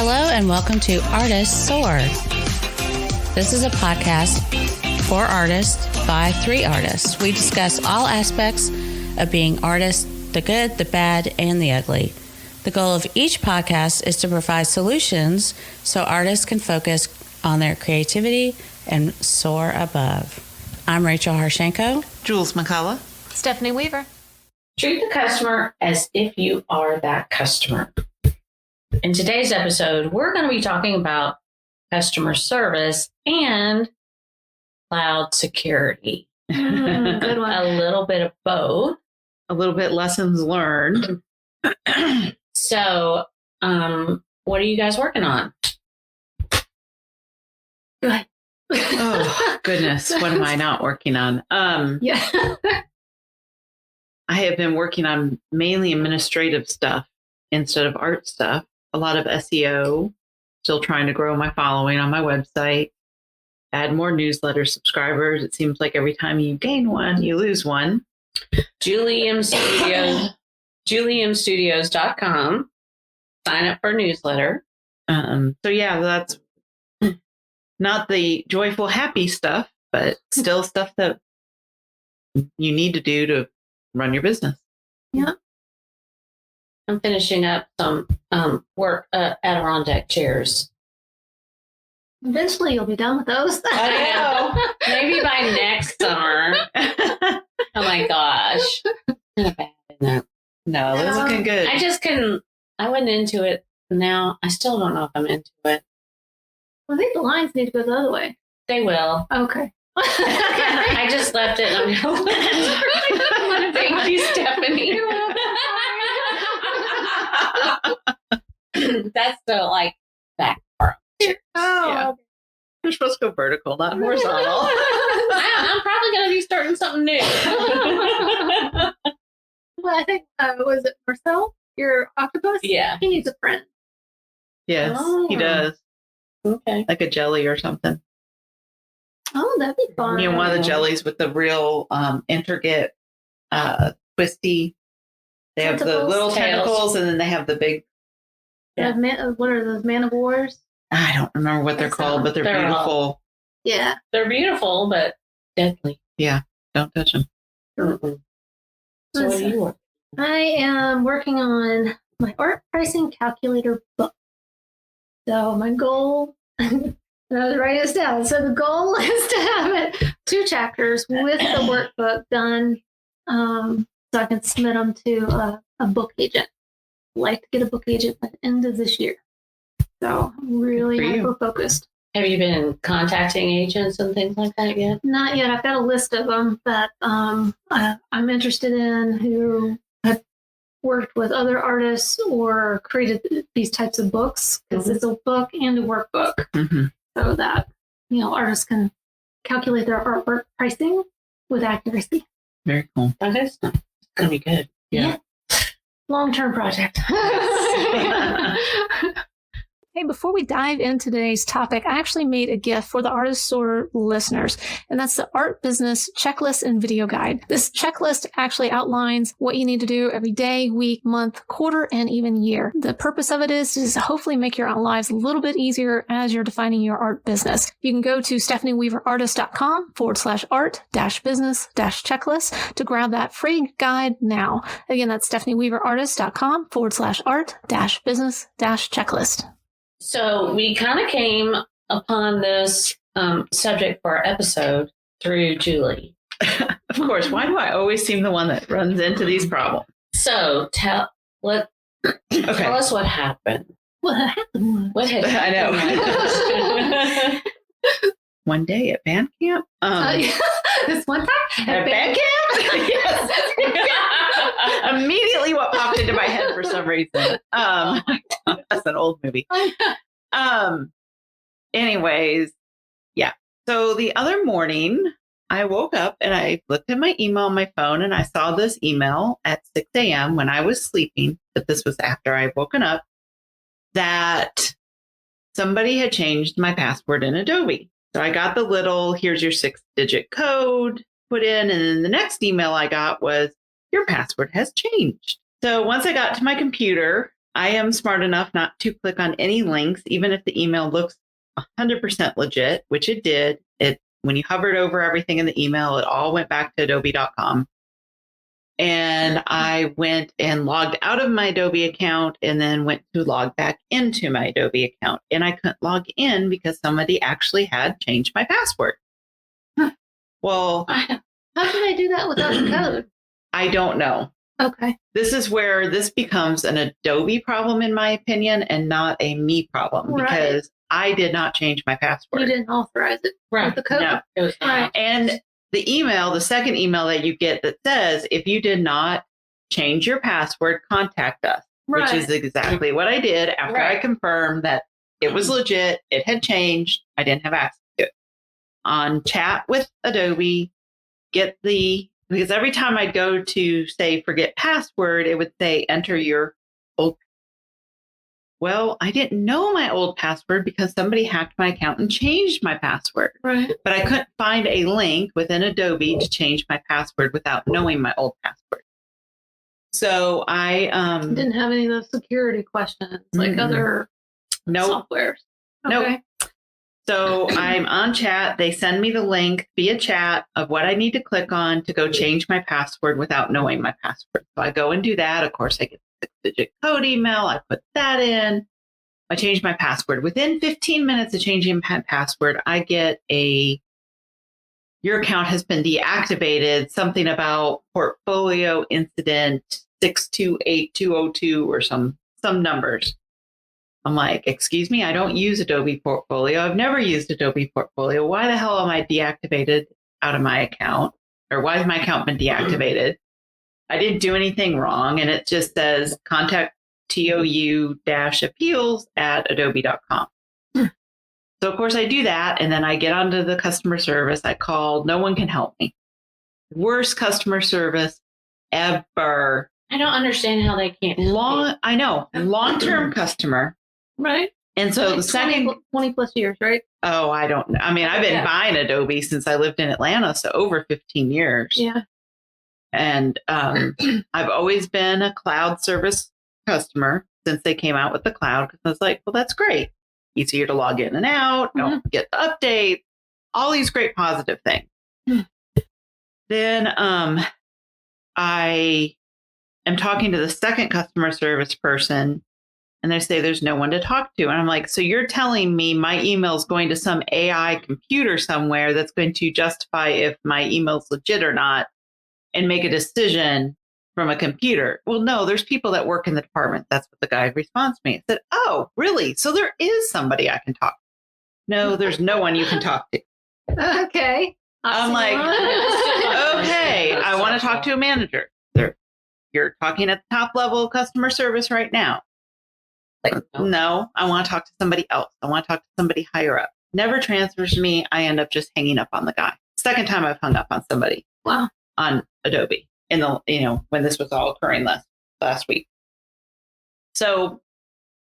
Hello and welcome to Artists Soar. This is a podcast for artists by 3 artists. We discuss all aspects of being artists, the good, the bad, and the ugly. The goal of each podcast is to provide solutions so artists can focus on their creativity and soar above. I'm Rachel Harshenko. Jules McCullough. Stephanie Weaver. Treat the customer as if you are that customer. In today's episode, we're going to be talking about customer service and cloud security. Good one. A little bit of both. A little bit lessons learned. So, what are you guys working on? Good. Oh, goodness. What am I not working on? Yeah. I have been working on mainly administrative stuff instead of art stuff. A lot of SEO, still trying to grow my following on my website, add more newsletter subscribers. It seems like every time you gain one, you lose one. Julie M Studios, juliemstudios.com. Sign up for a newsletter. So yeah, that's not the joyful, happy stuff, but still stuff that you need to do to run your business. Yeah. I'm finishing up some work Adirondack chairs. Eventually you'll be done with those. I know. Maybe by next summer. Oh my gosh. Not bad, isn't it? No, that's looking good. I just couldn't. I wasn't into it. Now I still don't know if I'm into it. I think the lines need to go the other way. They will. Okay. I just left it. And I want to thank you, Stephanie. That's the back part. Oh, Yeah. You're supposed to go vertical, not horizontal. I'm probably going to be starting something new. Well, I think, was it Marcel, your octopus? Yeah. He needs a friend. Yes, he Oh. does. Okay. Like a jelly or something. Oh, that'd be fun. You know, one of the jellies with the real intricate, twisty. They have the Tentacles? little Tails. tentacles, and then they have the big. What are those, man of wars? I don't remember what they're called, but they're They're beautiful. Yeah. They're beautiful, but deadly. Don't touch them. Mm-mm. So what do you work? I am working on my art pricing calculator book. So my goal, and I was writing this down. So the goal is to have it 2 chapters with the workbook done, so I can submit them to a book agent. I'd like to get a book agent by the end of this year. So I'm really Good for you. hyper focused. Have you been contacting agents and things like that yet? Not yet. I've got a list of them that I'm interested in who have worked with other artists or created these types of books, because it's a book and a workbook, Mm-hmm. so that artists can calculate their artwork pricing with accuracy. Very cool. Oh, that's nice. It's going to be good. Yeah. Long-term project. Hey, before we dive into today's topic, I actually made a gift for the Artists Soar listeners, and that's the Art Business Checklist and Video Guide. This checklist actually outlines what you need to do every day, week, month, quarter, and even year. The purpose of it is to hopefully make your lives a little bit easier as you're defining your art business. You can go to stephanieweaverartist.com/art-business-checklist to grab that free guide now. Again, that's stephanieweaverartist.com/art-business-checklist. So we kind of came upon this subject for our episode through Julie. Of course. Why do I always seem the one that runs into these problems? So tell us what happened. What happened? What had I know. happened? One day at band camp. This one time At band camp? Yes. Immediately what popped into my head for some reason. That's an old movie. Anyways, yeah. So the other morning I woke up and I looked at my email on my phone and I saw this email at 6 a.m. when I was sleeping, but this was after I had woken up, that somebody had changed my password in Adobe. So I got the little, here's your 6-digit code put in. And then the next email I got was, your password has changed. So once I got to my computer, I am smart enough not to click on any links, even if the email looks 100% legit, which it did. When you hovered over everything in the email, it all went back to adobe.com. And I went and logged out of my Adobe account and then went to log back into my Adobe account. And I couldn't log in because somebody actually had changed my password. Well, how do they do that without the code? I don't know. Okay. This is where this becomes an Adobe problem, in my opinion, and not a me problem, because I did not change my password. You didn't authorize it with the code. No. It was Right. And the second email that you get that says, if you did not change your password, contact us, which is exactly what I did after I confirmed that it was legit. It had changed. I didn't have access to it. On chat with Adobe, because every time I'd go to say, forget password, it would say, enter your old. Well, I didn't know my old password because somebody hacked my account and changed my password. Right. But I couldn't find a link within Adobe to change my password without knowing my old password. So I didn't have any of those security questions like other softwares. Okay. Nope. So I'm on chat. They send me the link via chat of what I need to click on to go change my password without knowing my password. So I go and do that. Of course, I get the 6-digit code email. I put that in. I change my password. Within 15 minutes of changing my password, I get your account has been deactivated, something about portfolio incident 628202 or some numbers. I'm like, excuse me, I don't use Adobe Portfolio. I've never used Adobe Portfolio. Why the hell am I deactivated out of my account? Or why has my account been deactivated? I didn't do anything wrong. And it just says contact TOU-appeals@adobe.com. So, of course, I do that. And then I get onto the customer service. I call. No one can help me. Worst customer service ever. I don't understand how they can't. I know. Long-term customer. Right. And so the second 20 plus years, right? Oh, I don't know. I mean, I've been buying Adobe since I lived in Atlanta, so over 15 years. Yeah. And I've always been a cloud service customer since they came out with the cloud, because I was like, well, that's great. Easier to log in and out, don't get the update, all these great positive things. Then I am talking to the second customer service person, and they say there's no one to talk to. And I'm like, so you're telling me my email is going to some AI computer somewhere that's going to justify if my email's legit or not and make a decision from a computer? Well, no, there's people that work in the department. That's what the guy responds to me. I said, oh, really? So there is somebody I can talk to. No, there's no one you can talk to. Okay. I'm like, okay, I want to talk to a manager. You're talking at the top level of customer service right now. Like, no, I want to talk to somebody else. I want to talk to somebody higher up. Never transfers me. I end up just hanging up on the guy. Second time I've hung up on somebody. Wow. On Adobe when this was all occurring last week. So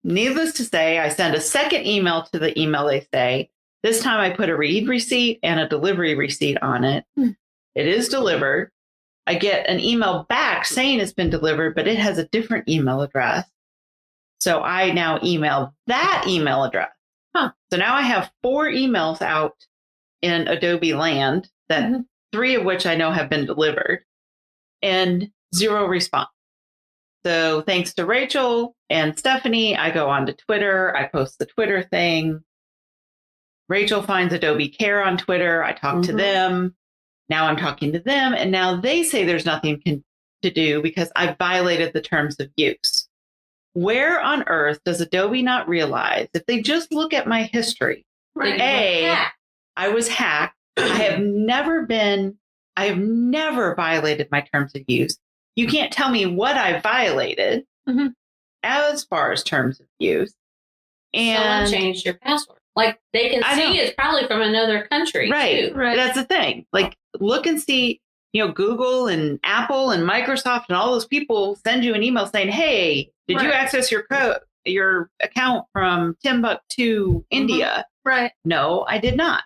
needless to say, I send a second email to the email they say. This time I put a read receipt and a delivery receipt on it. It is delivered. I get an email back saying it's been delivered, but it has a different email address. So I now email that email address. So now I have 4 emails out in Adobe land, that 3 of which I know have been delivered, and 0 response. So thanks to Rachel and Stephanie, I go on to Twitter. I post the Twitter thing. Rachel finds Adobe Care on Twitter. I talk to them. Now I'm talking to them. And now they say there's nothing to do because I violated the terms of use. Where on earth does Adobe not realize if they just look at my history? Right. I was hacked. I have never violated my terms of use. You can't tell me what I violated as far as terms of use. And someone changed your password. Like they can see it's probably from another country. Right. Too. Right. That's the thing. Like look and see, Google and Apple and Microsoft and all those people send you an email saying, hey, did you access your account from Timbuktu, India? Right. No, I did not.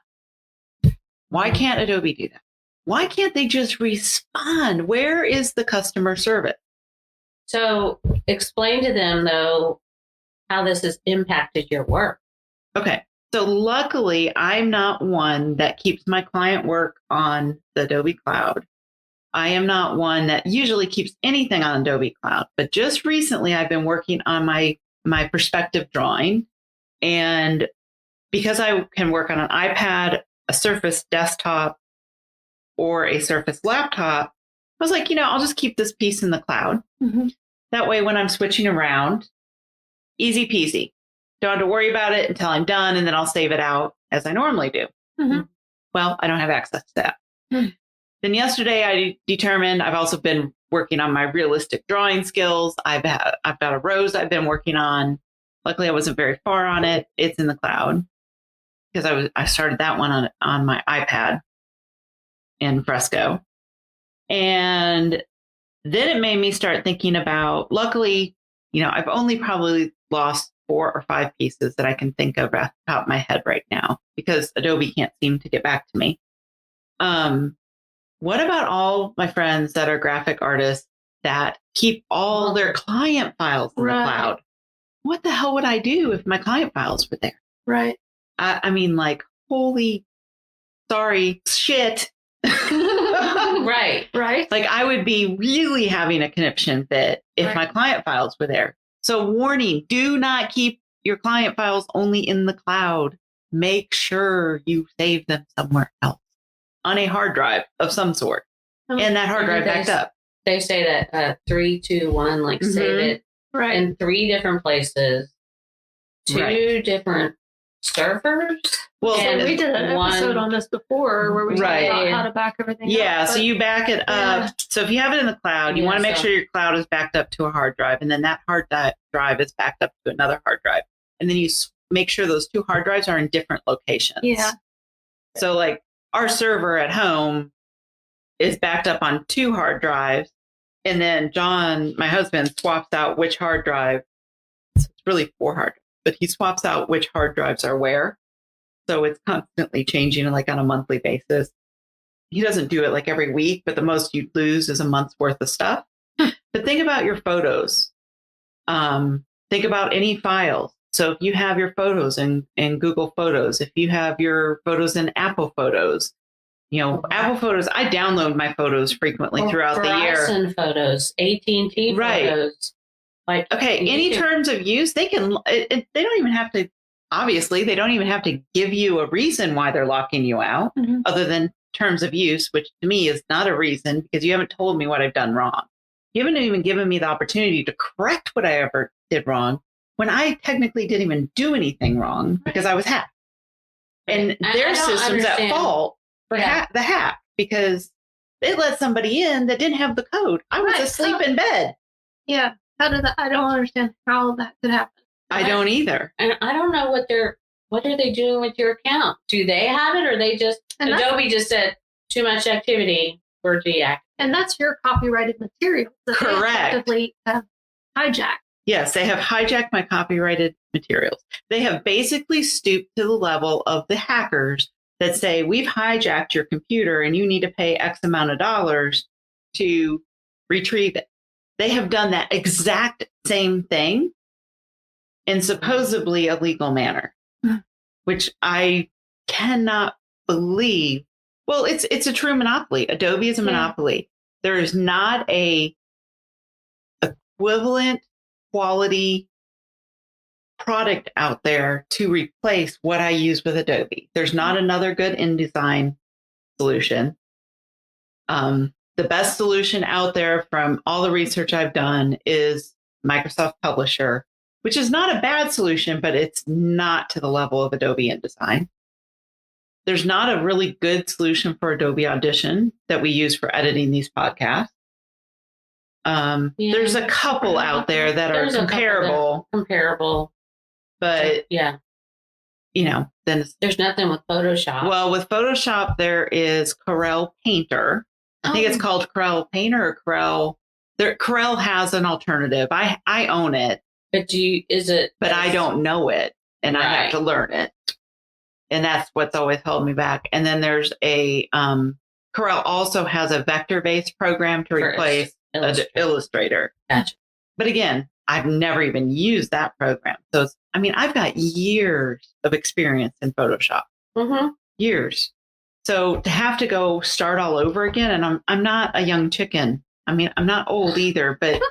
Why can't Adobe do that? Why can't they just respond? Where is the customer service? So explain to them, though, how this has impacted your work. Okay. So luckily, I'm not one that keeps my client work on the Adobe Cloud. I am not one that usually keeps anything on Adobe Cloud. But just recently, I've been working on my perspective drawing. And because I can work on an iPad, a Surface desktop, or a Surface laptop, I was like, I'll just keep this piece in the cloud. Mm-hmm. That way, when I'm switching around, easy peasy. Don't have to worry about it until I'm done, and then I'll save it out as I normally do. Mm-hmm. Well, I don't have access to that. Mm-hmm. Then yesterday, I determined I've also been working on my realistic drawing skills. I've got a rose I've been working on. Luckily, I wasn't very far on it. It's in the cloud because I started that one on my iPad in Fresco. And then it made me start thinking about, luckily, I've only probably lost 4 or 5 pieces that I can think of off the top of my head right now because Adobe can't seem to get back to me. What about all my friends that are graphic artists that keep all their client files in the cloud? What the hell would I do if my client files were there? Right. I mean, like, holy, sorry, shit. Right. Like, I would be really having a conniption fit if my client files were there. So warning, do not keep your client files only in the cloud. Make sure you save them somewhere else on a hard drive of some sort. And that hard drive backed up. They say that 3, 2, 1, like save it in 3 different places, 2 different servers. Well, so we did an episode on this before where we talked about how to back everything up. So you back it up. So if you have it in the cloud, you want to make sure your cloud is backed up to a hard drive, and then that hard drive is backed up to another hard drive. And then you make sure those 2 hard drives are in different locations. Yeah. So like our server at home is backed up on 2 hard drives, and then John, my husband, swaps out which hard drive. So it's really 4 hard drives, but he swaps out which hard drives are where. So it's constantly changing like on a monthly basis. He doesn't do it like every week, but the most you lose is a month's worth of stuff. But think about your photos. Think about any files. So if you have your photos in Google Photos, if you have your photos in Apple Photos, Apple Photos, I download my photos frequently throughout the year. Verizon photos, AT&T photos. Like, any terms of use, they can, they don't even have to, obviously, they don't even have to give you a reason why they're locking you out other than terms of use, which to me is not a reason because you haven't told me what I've done wrong. You haven't even given me the opportunity to correct what I ever did wrong when I technically didn't even do anything wrong because I was hacked. And their system's at fault for the hack because they let somebody in that didn't have the code. I was asleep in bed. Yeah. How did that? I don't understand how that could happen. I don't either. And I don't know what are they doing with your account? Do they have it or they just, Adobe just said too much activity, we're deactivated. And that's your copyrighted material. That they effectively hijacked. Yes, they have hijacked my copyrighted materials. They have basically stooped to the level of the hackers that say, we've hijacked your computer and you need to pay X amount of dollars to retrieve it. They have done that exact same thing in supposedly a legal manner, which I cannot believe. Well, it's a true monopoly. Adobe is a monopoly. There is not a equivalent quality product out there to replace what I use with Adobe. There's not another good InDesign solution. The best solution out there from all the research I've done is Microsoft Publisher, which is not a bad solution, but it's not to the level of Adobe InDesign. There's not a really good solution for Adobe Audition that we use for editing these podcasts. There's a couple out there that are comparable. But, then there's nothing with Photoshop. Well, with Photoshop, there is Corel Painter. I think it's called Corel Painter or Corel. Corel has an alternative. I own it. But But I don't know it, and I have to learn it. And that's what's always held me back. And then there's Corel also has a vector-based program to replace Illustrator. Gotcha. But again, I've never even used that program. So I've got years of experience in Photoshop. Years. So to have to go start all over again, and I'm not a young chicken. I'm not old either, but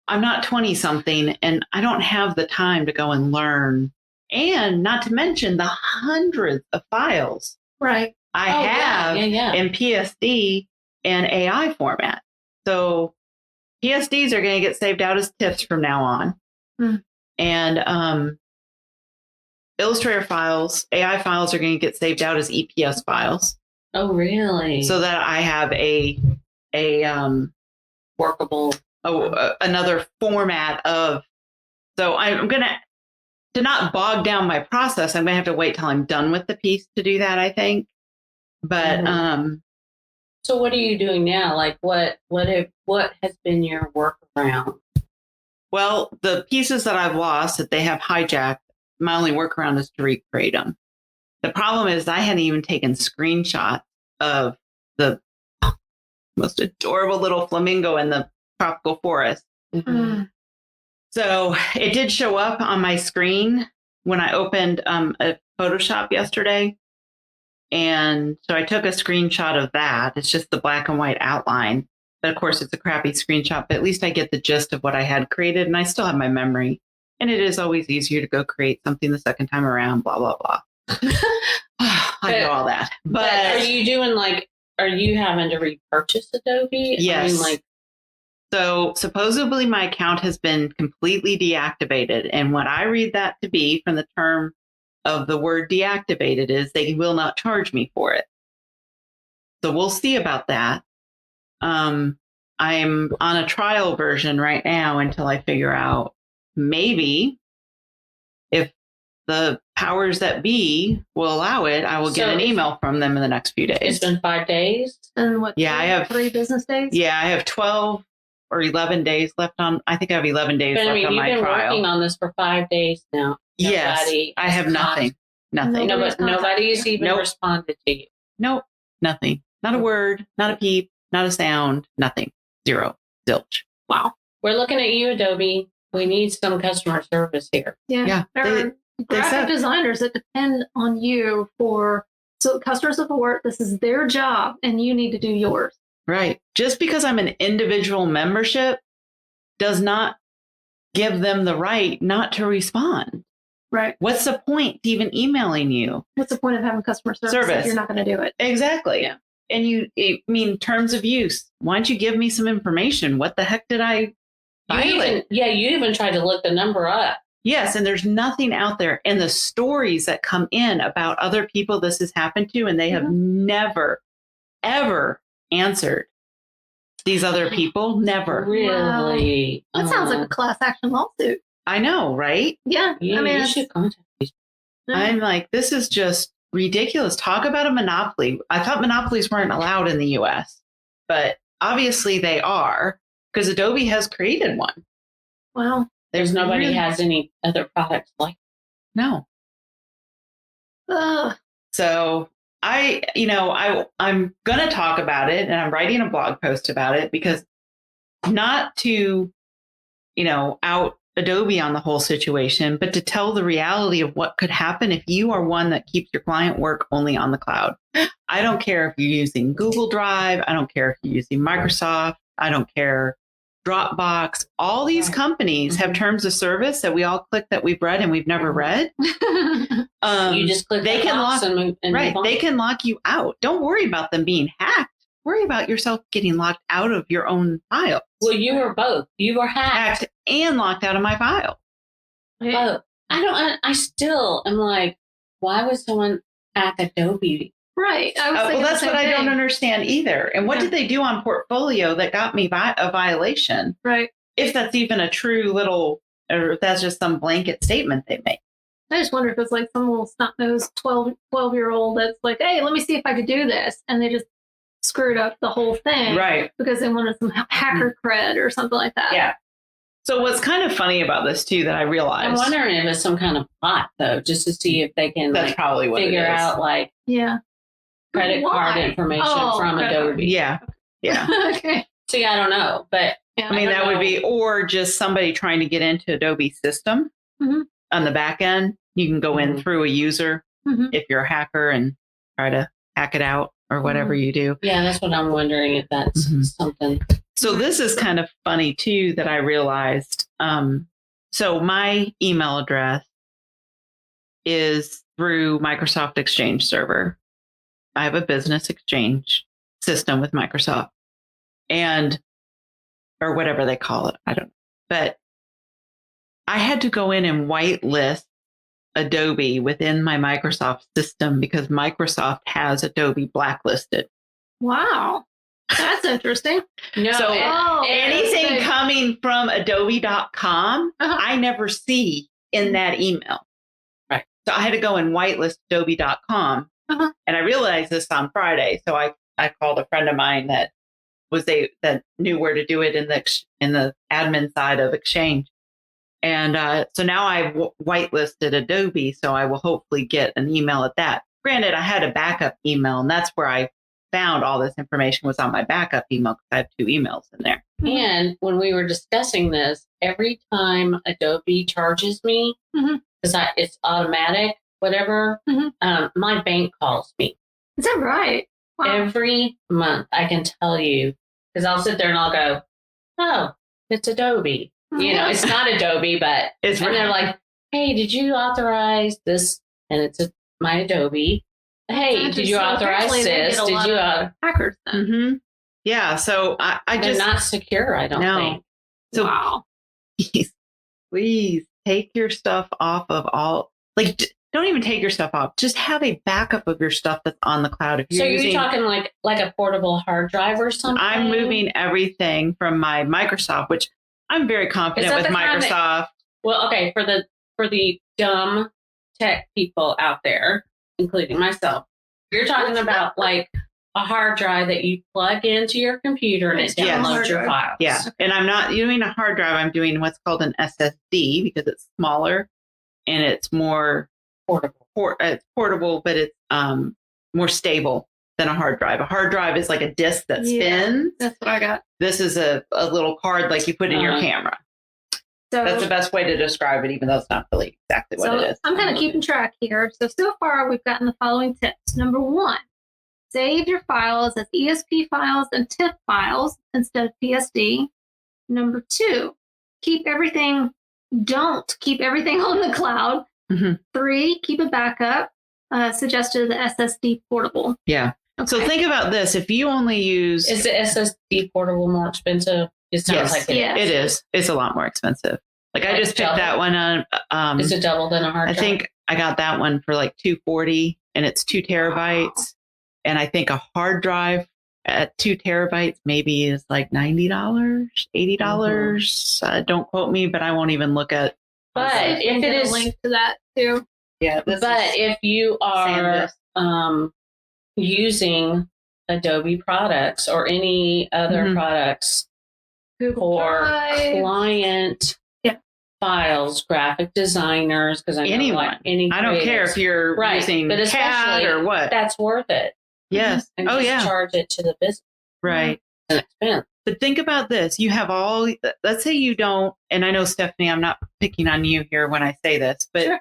I'm not 20 something, and I don't have the time to go and learn. And not to mention the hundreds of files Right. I have in PSD and AI format. So PSDs are going to get saved out as TIFs from now on. And Illustrator files, AI files are going to get saved out as EPS files. Oh, really? So that I have a workable, another format of. So I'm going to not bog down my process. I'm going to have to wait till I'm done with the piece to do that, I think. But so what are you doing now? Like what has been your workaround? Well, the pieces that I've lost that they have hijacked, my only workaround is to recreate them. The problem is I hadn't even taken screenshots of the most adorable little flamingo in the tropical forest. So it did show up on my screen when I opened a Photoshop yesterday. And so I took a screenshot of that. It's just the black and white outline. But of course, it's a crappy screenshot, but at least I get the gist of what I had created, and I still have my memory. And it is always easier to go create something the second time around, blah, blah, blah. I know all that. But are you having to repurchase Adobe? Yes. So supposedly my account has been completely deactivated. And what I read that to be from the term of the word deactivated is they will not charge me for it. So we'll see about that. I'm on a trial version right now until I figure out maybe if the powers that be will allow it, I will get an email from them in the next few days. It's been 5 days. And what? Yeah, I have 3 business days. Yeah, I have 12 or 11 days left on. I think I have 11 days left on my trial. You've been working on this for 5 days now. Yes, I have nothing. Nobody's even responded to you. Nope, nothing. Not a word, not a peep, not a sound, nothing. Zero. Zilch. Wow. We're looking at you, Adobe. We need some customer service here. Yeah. There are graphic designers that depend on you so customer support, this is their job, and you need to do yours. Right. Just because I'm an individual membership does not give them the right not to respond. Right. What's the point to even emailing you? What's the point of having customer service if you're not going to do it? Exactly. Yeah. And terms of use. Why don't you give me some information? What the heck did I violate? You even tried to look the number up. Yes, and there's nothing out there. And the stories that come in about other people this has happened to, and they have never, ever answered these other people. Never. Really? Wow. That sounds like a class action lawsuit. I know, right? Yeah. You should contact these. I'm like, this is just ridiculous. Talk about a monopoly. I thought monopolies weren't allowed in the US, but obviously they are because Adobe has created one. Wow. There's nobody has any other products like no. So I'm going to talk about it, and I'm writing a blog post about it because not to, out Adobe on the whole situation, but to tell the reality of what could happen if you are one that keeps your client work only on the cloud. I don't care if you're using Google Drive. I don't care if you're using Microsoft. I don't care. Dropbox, all these companies have terms of service that we all click that we've read and we've never read. You just click they can lock they can lock you out. Don't worry about them being hacked. Worry about yourself getting locked out of your own file. Well, you were both. You were hacked and locked out of my file. Both. I still am like, why would someone hack Adobe? Right. Well, that's what I don't understand either. And what did they do on Portfolio that got me a violation? Right. If that's even a true little, or if that's just some blanket statement they make. I just wonder if it's like some little snot-nosed 12-year-old that's like, hey, let me see if I could do this. And they just screwed up the whole thing. Right. Because they wanted some hacker cred or something like that. Yeah. So what's kind of funny about this, too, that I realized. I'm wondering if it's some kind of plot, though, just to see if they can probably what figure out, credit card information from Adobe. Yeah. Yeah. Okay. See, I don't know. But Yeah, I mean, don't that would know. be, or just somebody trying to get into Adobe system Mhm. on the back end. You can go in Mhm. through a user Mhm. if you're a hacker and try to hack it out or whatever you do. Yeah, that's what I'm wondering if that's Mhm. something. So this is kind of funny too that I realized. So my email address is through Microsoft Exchange Server. I have a business exchange system with Microsoft and or whatever they call it. I don't know. But I had to go in and whitelist Adobe within my Microsoft system because Microsoft has Adobe blacklisted. Wow. That's interesting. No, So anything good. coming from adobe.com, I never see in that email. Right. So I had to go and whitelist adobe.com. And I realized this on Friday. So I called a friend of mine that knew where to do it in the admin side of Exchange. And so now I've whitelisted Adobe, so I will hopefully get an email at that. Granted, I had a backup email, and that's where I found all this information was on my backup email because I have 2 emails in there. And when we were discussing this, every time Adobe charges me, because it's automatic, whatever, my bank calls me. Is that right? Wow. Every month, I can tell you, because I'll sit there and I'll go, oh, it's Adobe. You know, it's not Adobe, but and they're like, hey, did you authorize this? And it's my Adobe. Hey, did you authorize this? Did you? Hackers then. Mm-hmm. Yeah. So I They're just not secure. I don't think. So wow. Please take your stuff off of all. Like, don't even take your stuff off. Just have a backup of your stuff that's on the cloud. If you're you're talking like a portable hard drive or something? I'm moving everything from my Microsoft, which I'm very confident with Microsoft. Well, okay, for the dumb tech people out there, including myself, you're talking about like a hard drive that you plug into your computer and it downloads your files. Yeah, and I'm not doing a hard drive. I'm doing what's called an SSD because it's smaller and it's more portable. It's portable, but it's more stable than a hard drive. A hard drive is like a disc that spins. That's what I got. This is a little card like you put in your camera. So that's the best way to describe it, even though it's not really exactly what it is. I'm kind of keeping track here. So far, we've gotten the following tips. Number 1, save your files as ESP files and TIFF files instead of PSD. Number 2, don't keep everything on the cloud. 3, keep a backup. Suggested the SSD Portable. Yeah. Okay. So think about this. If you only use... Is the SSD Portable more expensive? It sounds like it is. It is. It's a lot more expensive. Like I just picked that one on. Is it double than a hard drive? I think I got that one for like $240 and it's 2 terabytes. Wow. And I think a hard drive at 2 terabytes maybe is like $90, $80. Don't quote me, but I won't even look at. But if it is a link to that too. Yeah. But if you are using Adobe products or any other products for client files, graphic designers, because I know I don't care if you're using CAD or what. That's worth it. Yes. And charge it to the business. Right. It's an expense. But think about this. You have let's say you don't, and I know, Stephanie, I'm not picking on you here when I say this, but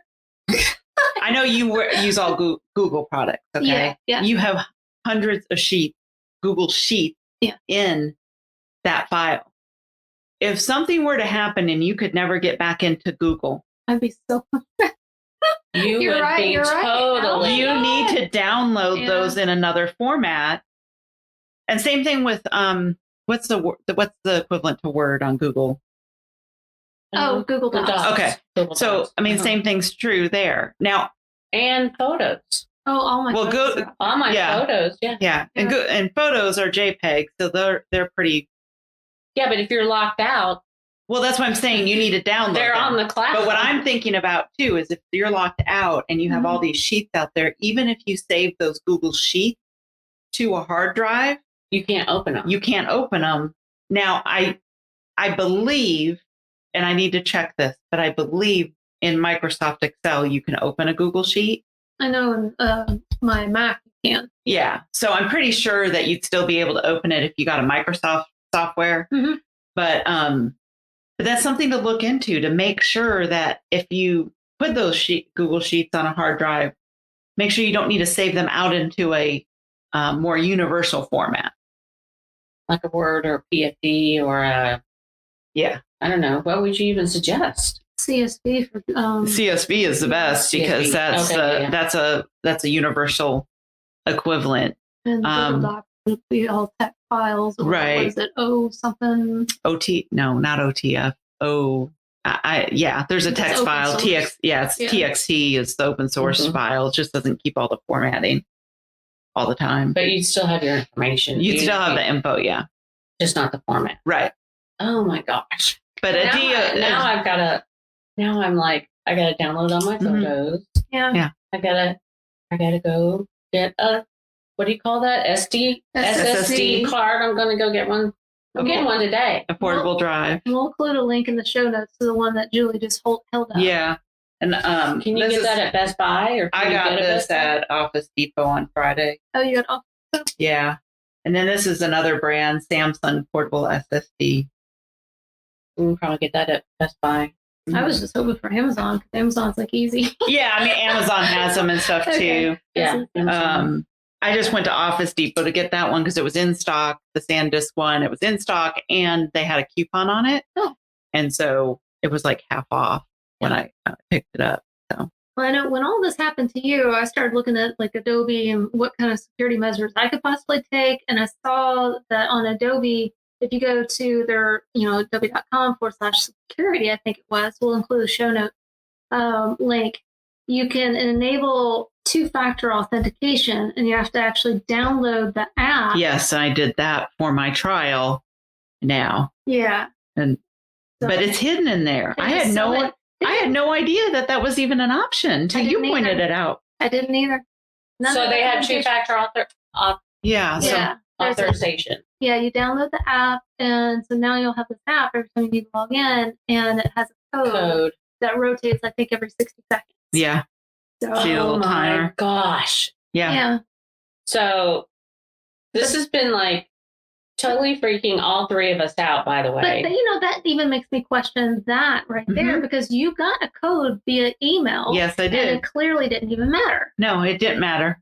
I know you use all Google products. Okay. Yeah. You have hundreds of Google Sheets in that file. If something were to happen and you could never get back into Google, I'd be so. You need to download those in another format. And same thing with what's the equivalent to Word on Google? Oh, Google Docs. Okay. Google so Docs. I mean, same thing's true there. Now, and photos. Oh, all my photos. All my photos. Yeah. Yeah. And photos are JPEG, so they're pretty. Yeah, but if you're locked out. Well, that's what I'm saying. You need to download They're them. on the cloud. But what I'm thinking about, too, is if you're locked out and you have all these sheets out there, even if you save those Google Sheets to a hard drive, you can't open them. Now, I believe, and I need to check this, but I believe in Microsoft Excel, you can open a Google Sheet. I know my Mac can. Yeah. So I'm pretty sure that you'd still be able to open it if you got a Microsoft software. But that's something to look into to make sure that if you put those Google Sheets on a hard drive, make sure you don't need to save them out into a more universal format. Like a Word or PFD or a, Yeah. I don't know. What would you even suggest? CSV for CSV is the best because CSV. that's a universal equivalent. and Google Docs would be all text files. Or Right. What is it? Oh, something. No, not OTF. There's a It's text open file. source. TXT is the open source file. It just doesn't keep all the formatting all the time. But you still have your information. You still have the info, yeah. Just not the format. Right. Oh my gosh. But Now I'm like, I gotta download all my photos. Yeah. I gotta go get a, what do you call that? SSD card. I'm gonna go get one. I'm getting one today. A portable drive. We'll include a link in the show notes to the one that Julie just held up. Yeah. And can you get that at Best Buy? Or I got this at Office Depot on Friday. Oh, you got Office? Yeah. And then this is another brand, Samsung Portable SSD. We can probably get that at Best Buy. I was just hoping for Amazon because Amazon's like easy. Yeah, I mean Amazon has them and stuff too. Yeah. I just went to Office Depot to get that one because it was in stock. The SanDisk one, it was in stock, and they had a coupon on it. Oh. And so it was like half off when I picked it up. So. Well, I know when all this happened to you, I started looking at like Adobe and what kind of security measures I could possibly take. And I saw that on Adobe, if you go to their, adobe.com/security, I think it was, we'll include a show note link. You can enable two-factor authentication, and you have to actually download the app. Yes, I did that for my trial now. Yeah. But it's hidden in there. I had no idea that was even an option until you pointed it out. I didn't either. So they have two-factor authorization. Yeah, you download the app, and so now you'll have this app every time you need to log in, and it has a code that rotates, I think, every 60 seconds. Yeah. So, oh my gosh. Yeah. So this has been like totally freaking all three of us out, by the way. But that even makes me question that right there, because you got a code via email. Yes, I did. And it clearly didn't even matter. No, it didn't matter.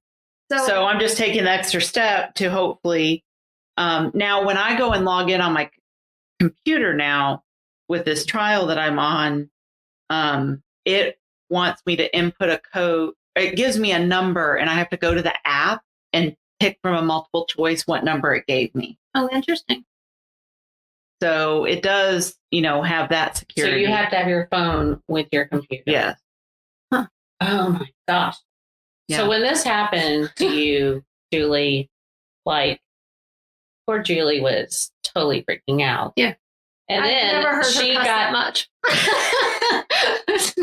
So I'm just taking the extra step to hopefully now when I go and log in on my computer now with this trial that I'm on, it wants me to input a code. It gives me a number, and I have to go to the app and pick from a multiple choice what number it gave me. Oh, interesting. So it does, have that security. So you have to have your phone with your computer. Yes. Huh. Oh my gosh. Yeah. So when this happened to you, Julie, like poor Julie was totally freaking out. Yeah. And then never heard she her cuss got that much.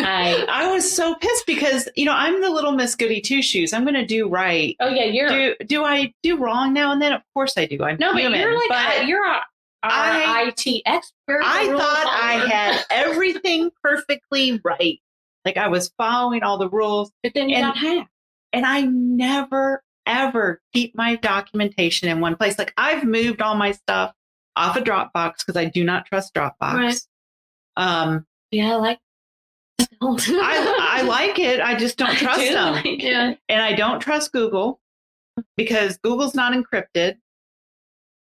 I was so pissed because, I'm the little Miss Goody Two Shoes. I'm going to do right. Oh yeah, do I do wrong now and then? Of course I do. I'm human, but you're like you're our IT expert. I thought I had everything perfectly right. Like I was following all the rules. But then you got hacked. And I never, ever keep my documentation in one place. Like I've moved all my stuff off of Dropbox because I do not trust Dropbox. Right. Yeah, I like it. I just don't trust them. Like it. And I don't trust Google because Google's not encrypted, as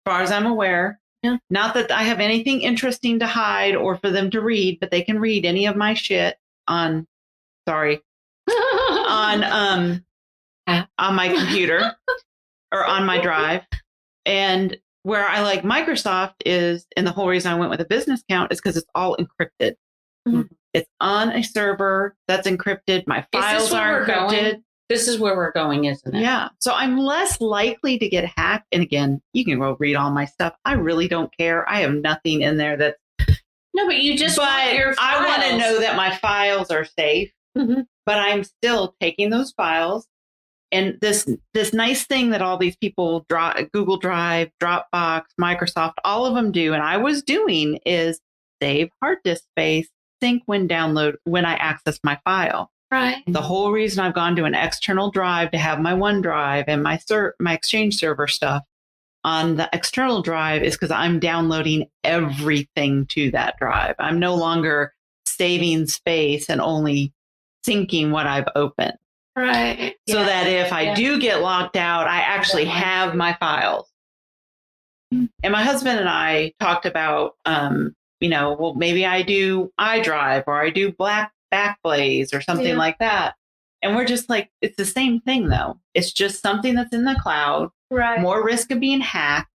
far as I'm aware. Yeah. Not that I have anything interesting to hide or for them to read, but they can read any of my shit on my computer or on my drive. And where I like Microsoft is, and the whole reason I went with a business account is because it's all encrypted. Mm-hmm. It's on a server that's encrypted. My files are encrypted. This is where we're going, isn't it? Yeah. So I'm less likely to get hacked. And again, you can go read all my stuff. I really don't care. I have nothing in there that's. No, but you just want your files. I want to know that my files are safe. Mm-hmm. But I'm still taking those files. And this nice thing that all these people, Google Drive, Dropbox, Microsoft, all of them do, and I was doing, is save hard disk space, sync when I access my file. Right. The whole reason I've gone to an external drive to have my OneDrive and my Exchange server stuff on the external drive is because I'm downloading everything to that drive. I'm no longer saving space and only syncing what I've opened. Right. So that if I do get locked out, I actually have my files. And my husband and I talked about, well, maybe I do iDrive or I do Backblaze or something like that. And we're just like, it's the same thing, though. It's just something that's in the cloud. Right. More risk of being hacked,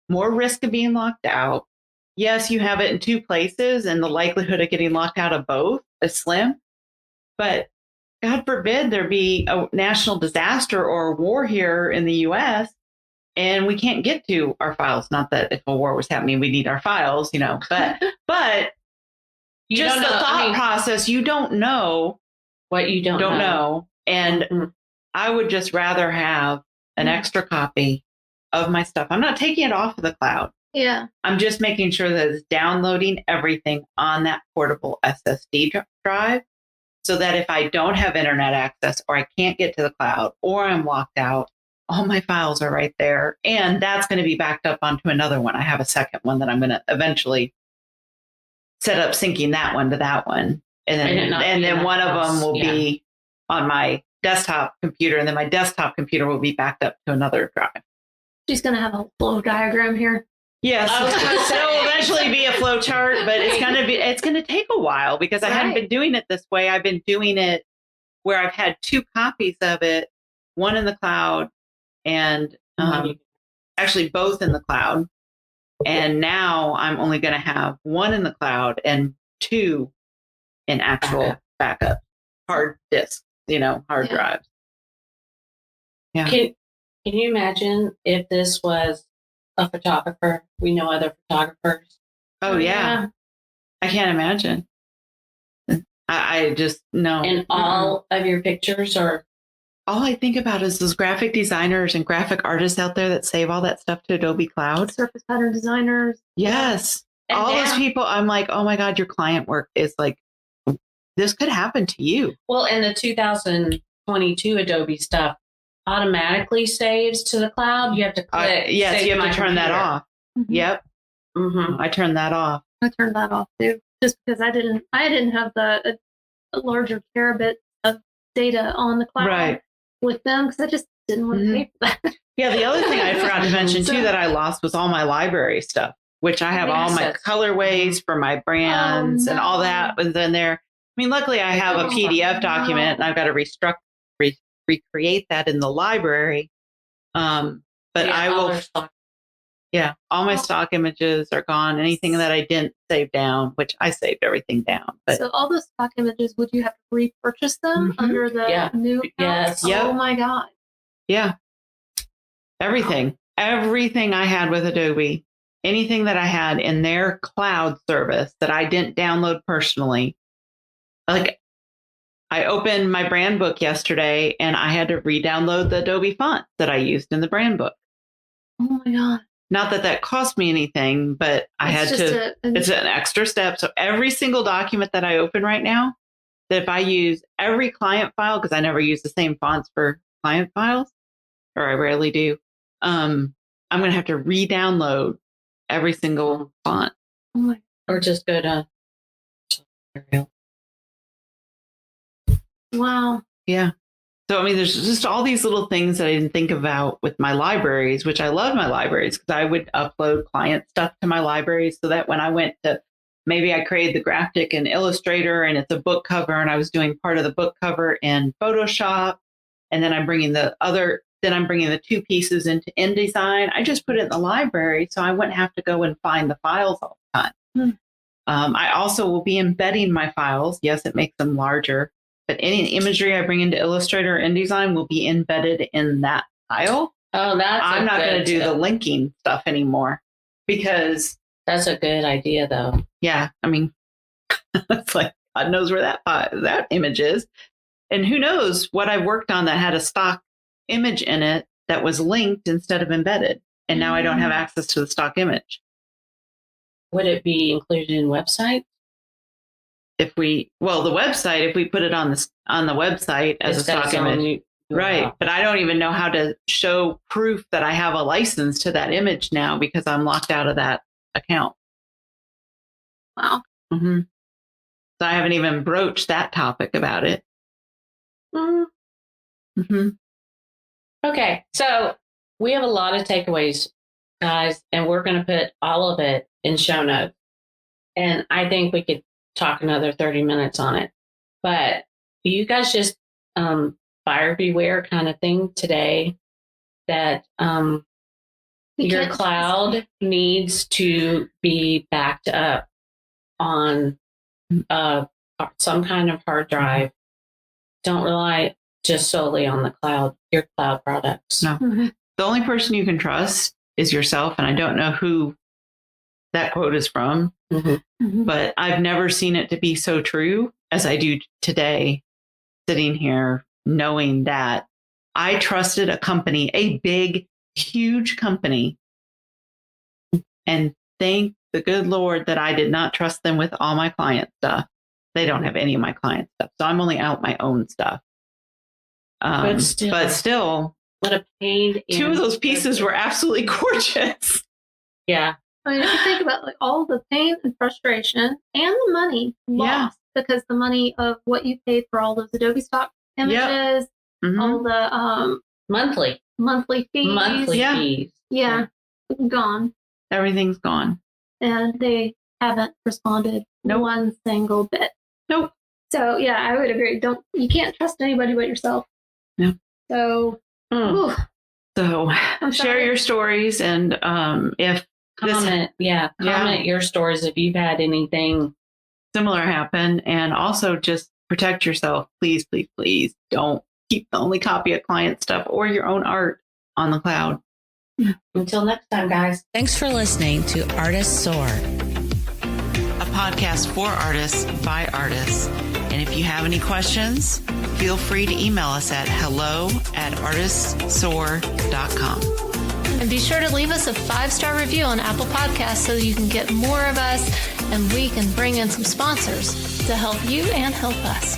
more risk of being locked out. Yes, you have it in two places, and the likelihood of getting locked out of both is slim. But God forbid there be a national disaster or a war here in the U.S., and we can't get to our files. Not that if a war was happening, we need our files, but You just don't the know. thought process, you don't know What you don't know. And I would just rather have an extra copy of my stuff. I'm not taking it off of the cloud. Yeah. I'm just making sure that it's downloading everything on that portable SSD drive so that if I don't have internet access or I can't get to the cloud or I'm locked out, all my files are right there. And that's going to be backed up onto another one. I have a second one that I'm going to eventually set up syncing that one to that one. And then one of them will be on my desktop computer, and then my desktop computer will be backed up to another drive. She's going to have a flow diagram here. Yes, it'll eventually be a flow chart, but it's going to take a while because I haven't been doing it this way. I've been doing it where I've had two copies of it, one in the cloud and actually both in the cloud. And now I'm only going to have one in the cloud and two in actual backup hard disks, hard drives. Yeah. Can you imagine if this was a photographer? We know other photographers. Oh, yeah. I can't imagine. I just know. And all of your pictures are. All I think about is those graphic designers and graphic artists out there that save all that stuff to Adobe Cloud. Surface pattern designers. Yes. And all those people, I'm like, oh my God, your client work is like, this could happen to you. Well, and the 2022 Adobe stuff automatically saves to the cloud. You have to click. Yes, you have to turn that off. Mm-hmm. Yep. Mm-hmm. I turned that off. I turned that off too, just because I didn't have a larger terabit of data on the cloud with them, because I just didn't want to pay for that. Yeah, the other thing I forgot to mention too that I lost was all my library stuff, which I have all my colorways for my brands and all that was in there. I mean, luckily I have a PDF document and I've got to recreate that in the library. But I will. Yeah, all my stock images are gone. Anything that I didn't save down, which I saved everything down. But so all those stock images, would you have to repurchase them under the new account? Yes. Yep. Oh my God. Yeah. Everything I had with Adobe, anything that I had in their cloud service that I didn't download personally. Like, I opened my brand book yesterday and I had to re-download the Adobe font that I used in the brand book. Oh my God. Not that that cost me anything, but it's an extra step. So every single document that I open right now, that if I use every client file, because I never use the same fonts for client files, or I rarely do, I'm going to have to re-download every single font. Or just go to. Wow. Yeah. So, I mean, there's just all these little things that I didn't think about with my libraries, which I love my libraries because I would upload client stuff to my libraries so that when I went to, maybe I created the graphic in Illustrator and it's a book cover and I was doing part of the book cover in Photoshop. And then I'm bringing the two pieces into InDesign. I just put it in the library so I wouldn't have to go and find the files all the time. I also will be embedding my files. Yes, it makes them larger. But any imagery I bring into Illustrator or InDesign will be embedded in that file. Oh, I'm not going to do the linking stuff anymore because that's a good idea, though. Yeah, I mean, it's like God knows where that image is, and who knows what I worked on that had a stock image in it that was linked instead of embedded, and now I don't have access to the stock image. Would it be included in website? The website, if we put it on the website as a stock image, Right. Wow. But I don't even know how to show proof that I have a license to that image now because I'm locked out of that account. Wow. Mm-hmm. So I haven't even broached that topic about it. Mm-hmm. Okay. So we have a lot of takeaways, guys, and we're going to put all of it in show notes. And I think we could talk another 30 minutes on it. But you guys just buyer beware kind of thing today that your cloud needs to be backed up on some kind of hard drive. Don't rely just solely on the cloud, your cloud products. No. Mm-hmm. The only person you can trust is yourself. And I don't know who that quote is from, but I've never seen it to be so true as I do today, sitting here knowing that I trusted a company, a big, huge company. And thank the good Lord that I did not trust them with all my client stuff. They don't have any of my client stuff. So I'm only out my own stuff. But still, what a pain. Two of those pieces were absolutely gorgeous. Yeah. I mean, if you think about like all the pain and frustration and the money lost because the money of what you paid for all those Adobe stock images, all the monthly fees. Yeah. Gone. Everything's gone. And they haven't responded one single bit. Nope. So yeah, I would agree. You can't trust anybody but yourself. Yeah. So share your stories, and if comment your stories if you've had anything similar happen, and also just protect yourself. Please, please, please don't keep the only copy of client stuff or your own art on the cloud. Until next time, guys. Thanks for listening to Artists Soar, A podcast for artists by artists. And if you have any questions, feel free to email us at hello@artistssoar.com. And be sure to leave us a 5-star review on Apple Podcasts so you can get more of us and we can bring in some sponsors to help you and help us.